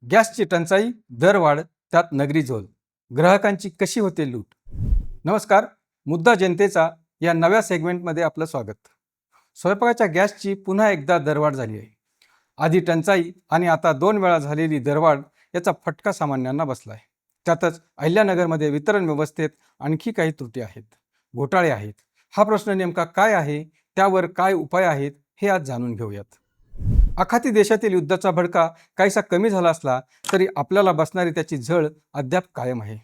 गॅसची टंचाई, दरवाढ, त्यात नगरी झोल. ग्राहकांची कशी होते लूट. नमस्कार, मुद्दा जनतेचा या नव्या सेगमेंटमध्ये आपलं स्वागत. स्वयंपाकाच्या गॅसची पुन्हा एकदा दरवाढ झाली आहे. आधी टंचाई आणि आता 2 वेळा झालेली दरवाढ याचा फटका सामान्यांना बसला आहे. त्यातच अहिल्यानगरमध्ये वितरण व्यवस्थेत आणखी काही त्रुटी आहेत, घोटाळे आहेत. हा प्रश्न नेमका काय आहे, त्यावर काय उपाय आहेत, हे आज जाणून घेऊयात. आखाती देशातील युद्धाचा भडका काहीसा कमी झाला असला तरी आपल्याला बसणारी त्याची झळ अद्याप कायम आहे.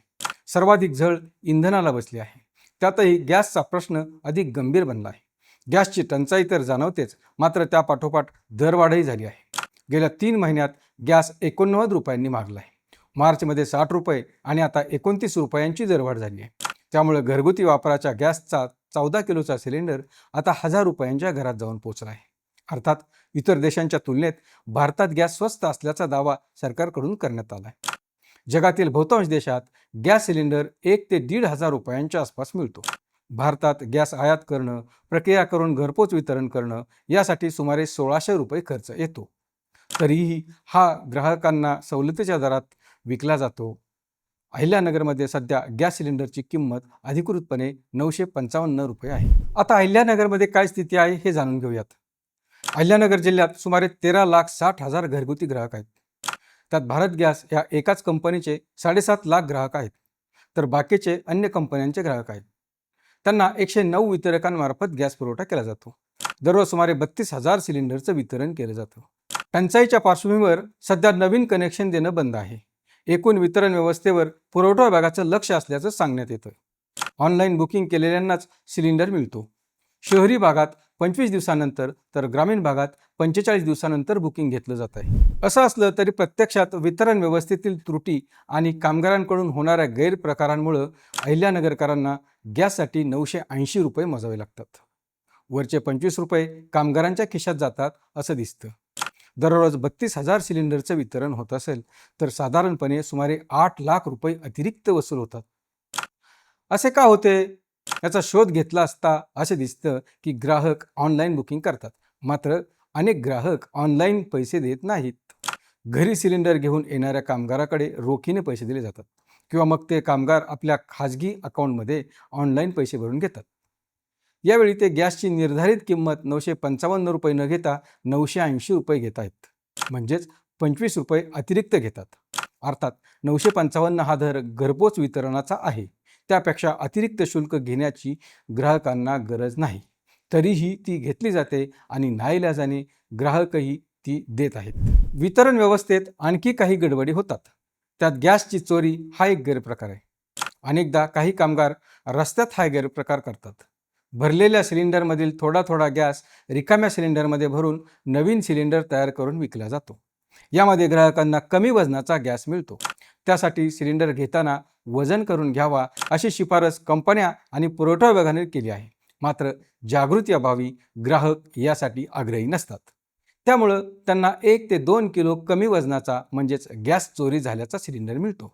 सर्वाधिक झळ इंधनाला बसली आहे. त्यातही गॅसचा प्रश्न अधिक गंभीर बनला आहे. गॅसची टंचाई तर जाणवतेच, मात्र त्या पाठोपाठ दरवाढही झाली आहे. गेल्या 3 महिन्यात गॅस 89 रुपयांनी महागला आहे. मार्चमध्ये 60 रुपये आणि आता 29 रुपयांची दरवाढ झाली आहे. त्यामुळे घरगुती वापराच्या गॅसचा 14 किलोचा सिलेंडर आता 1000 रुपयांच्या घरात जाऊन पोहोचला आहे. अर्थात इतर देशांच्या तुलनेत भारतात गॅस स्वस्त असल्याचा दावा सरकारकडून करण्यात आला आहे. जगातील बहुतांश देशात गॅस सिलेंडर 1 ते 1,500 रुपयांच्या आसपास मिळतो. भारतात गॅस आयात करणं, प्रक्रिया करून घरपोच वितरण करणं यासाठी सुमारे 1600 रुपये खर्च येतो. तरीही हा ग्राहकांना सवलतीच्या दरात विकला जातो. अहिल्यानगरमध्ये सध्या गॅस सिलेंडरची किंमत अधिकृतपणे 955 रुपये आहे. आता अहिल्यानगरमध्ये काय स्थिती आहे हे जाणून घेऊयात. अहिल्यानगर जिल्ह्यात सुमारे 13,60,000 घरगुती ग्राहक आहेत. त्यात भारत गॅस या एकाच कंपनीचे 7.5 लाख ग्राहक आहेत, तर बाकीचे अन्य कंपन्यांचे ग्राहक आहेत. त्यांना 109 वितरकांमार्फत गॅस पुरवठा केला जातो. दररोज सुमारे 32,000 सिलेंडरचं वितरण केलं जातं. टंचाईच्या पार्श्वभूमीवर सध्या नवीन कनेक्शन देणं बंद आहे. एकूण वितरण व्यवस्थेवर पुरवठा विभागाचं लक्ष असल्याचं सांगण्यात येतं. ऑनलाईन बुकिंग केलेल्यांनाच सिलेंडर मिळतो. शहरी भागात 25 दिवसानंतर तर ग्रामीण भागात 45 दिवसानंतर बुकिंग घेतलं जात आहे. असं असलं तरी प्रत्यक्षात वितरण व्यवस्थेतील त्रुटी आणि कामगारांकडून होणाऱ्या गैरप्रकारांमुळे अहिल्यानगरकरांना गॅससाठी 980 रुपये मोजावे लागतात. वरचे 25 रुपये कामगारांच्या खिशात जातात असं दिसतं. दररोज 32,000 सिलेंडरचं वितरण होत असेल तर साधारणपणे सुमारे 8 लाख रुपये अतिरिक्त वसूल होतात. असे का होते याचा शोध घेतला असता असे दिसतं की ग्राहक ऑनलाईन बुकिंग करतात, मात्र अनेक ग्राहक ऑनलाईन पैसे देत नाहीत. घरी सिलेंडर घेऊन येणाऱ्या कामगाराकडे रोखीने पैसे दिले जातात किंवा मग ते कामगार आपल्या खाजगी अकाउंटमध्ये ऑनलाईन पैसे भरून घेतात. यावेळी ते गॅसची निर्धारित किंमत 955 रुपये न घेता 980 रुपये घेत आहेत, म्हणजेच 25 रुपये अतिरिक्त घेतात. अर्थात 955 हा दर घरपोच वितरणाचा आहे. त्यापेक्षा अतिरिक्त शुल्क घेण्याची ग्राहकांना गरज नाही, तरीही ती घेतली जाते आणि नाईलाजाने ग्राहकही ती देत आहेत. वितरण व्यवस्थेत आणखी काही गडबडी होतात. त्यात गॅसची चोरी हा एक गैरप्रकार आहे. अनेकदा काही कामगार रस्त्यात हा गैरप्रकार करतात. भरलेल्या सिलेंडरमधील थोडा थोडा गॅस रिकाम्या सिलेंडरमध्ये भरून नवीन सिलेंडर तयार करून विकला जातो. यामध्ये ग्राहकांना कमी वजनाचा गॅस मिळतो. त्यासाठी सिलेंडर घेताना वजन करून घ्यावा अशी शिफारस कंपन्या आणि पुरवठा विभागाने केली आहे. मात्र जागृती अभावी ग्राहक यासाठी आग्रही नसतात. त्यामुळं त्यांना 1 ते 2 किलो कमी वजनाचा म्हणजेच गॅस चोरी झाल्याचा सिलेंडर मिळतो.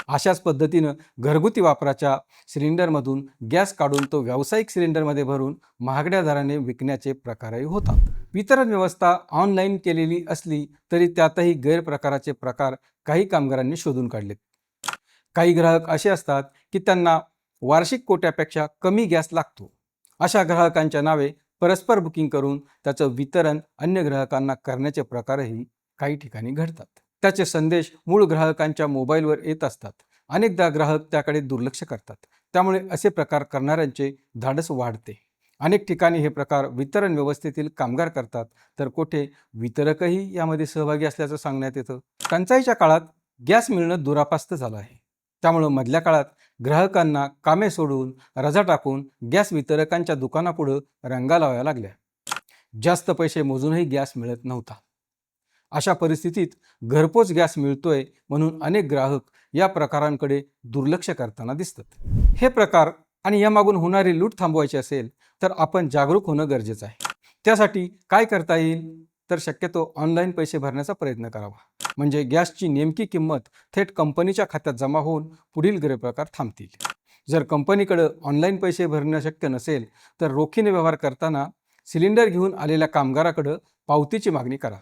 अशाच पद्धतीनं घरगुती वापराच्या सिलेंडरमधून गॅस काढून तो व्यावसायिक सिलेंडरमध्ये भरून महागड्या दराने विकण्याचे प्रकारही होतात. वितरण व्यवस्था ऑनलाईन केलेली असली तरी त्यातही गैरप्रकाराचे प्रकार काही कामगारांनी शोधून काढलेत. काही ग्राहक असे असतात की त्यांना वार्षिक कोट्यापेक्षा कमी गॅस लागतो. अशा ग्राहकांच्या नावे परस्पर बुकिंग करून त्याचं वितरण अन्य ग्राहकांना करण्याचे प्रकारही काही ठिकाणी घडतात. त्याचे संदेश मूळ ग्राहकांच्या मोबाईलवर येत असतात. अनेकदा ग्राहक त्याकडे दुर्लक्ष करतात. त्यामुळे असे प्रकार करणाऱ्यांचे धाडस वाढते. अनेक ठिकाणी हे प्रकार वितरण व्यवस्थेतील कामगार करतात, तर कुठे वितरकही यामध्ये सहभागी असल्याचं सांगण्यात येतं. टंचाईच्या काळात गॅस मिळणं दुरापास्त झालं आहे. त्यामुळं मधल्या काळात ग्राहकांना कामे सोडून, रजा टाकून गॅस वितरकांच्या दुकानापुढं रांगा लावाव्या लागल्या. जास्त पैसे मोजूनही गॅस मिळत नव्हता. अशा परिस्थितीत घरपोच गॅस मिळतोय म्हणून अनेक ग्राहक या प्रकारांकडे दुर्लक्ष करताना दिसतात. हे प्रकार आणि यामागून होणारी लूट थांबवायची असेल तर आपण जागरूक होणं गरजेचं आहे. त्यासाठी काय करता येईल तर शक्यतो ऑनलाईन पैसे भरण्याचा प्रयत्न करावा. म्हणजे गॅसची नेमकी किंमत थेट कंपनीच्या खात्यात जमा होऊन पुढील गैरप्रकार थांबतील. जर कंपनीकडे ऑनलाईन पैसे भरणं शक्य नसेल तर रोखीने व्यवहार करताना सिलेंडर घेऊन आलेल्या कामगाराकडे पावतीची मागणी करा.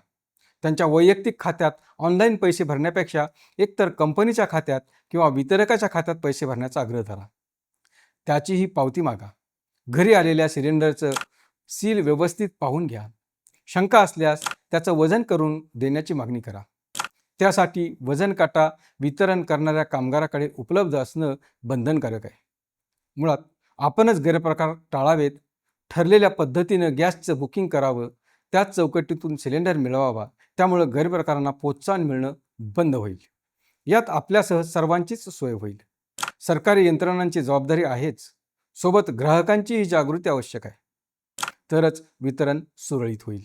त्यांच्या वैयक्तिक खात्यात ऑनलाईन पैसे भरण्यापेक्षा एकतर कंपनीच्या खात्यात किंवा वितरकाच्या खात्यात पैसे भरण्याचा आग्रह धरा. त्याचीही पावती मागा. घरी आलेल्या सिलेंडरचं सील व्यवस्थित पाहून घ्या. शंका असल्यास त्याचं वजन करून देण्याची मागणी करा. त्यासाठी वजन काटा वितरण करणाऱ्या कामगाराकडे उपलब्ध असणं बंधनकारक आहे. मुळात आपणच गैरप्रकार टाळावेत. ठरलेल्या पद्धतीनं गॅसचं बुकिंग करावं. त्याच चौकटीतून सिलेंडर मिळवावा. त्यामुळं गैरप्रकारांना प्रोत्साहन मिळणं बंद होईल. यात आपल्यासह सर्वांचीच सोय होईल. सरकारी यंत्रणांची जबाबदारी आहेच, सोबत ग्राहकांचीही जागृती आवश्यक आहे. तरच वितरण सुरळीत होईल.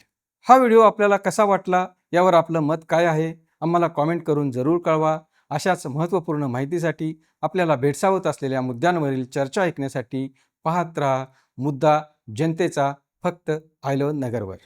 हा व्हिडिओ आपल्याला कसा वाटला यावर आपलं मत काय आहे आम्हाला कॉमेंट करून जरूर कळवा. अशाच महत्त्वपूर्ण माहितीसाठी आपल्याला भेडसावत असलेल्या मुद्द्यांवरील चर्चा ऐकण्यासाठी पाहत राहा मुद्दा जनतेचा, फक्त आय लव्ह नगरवर.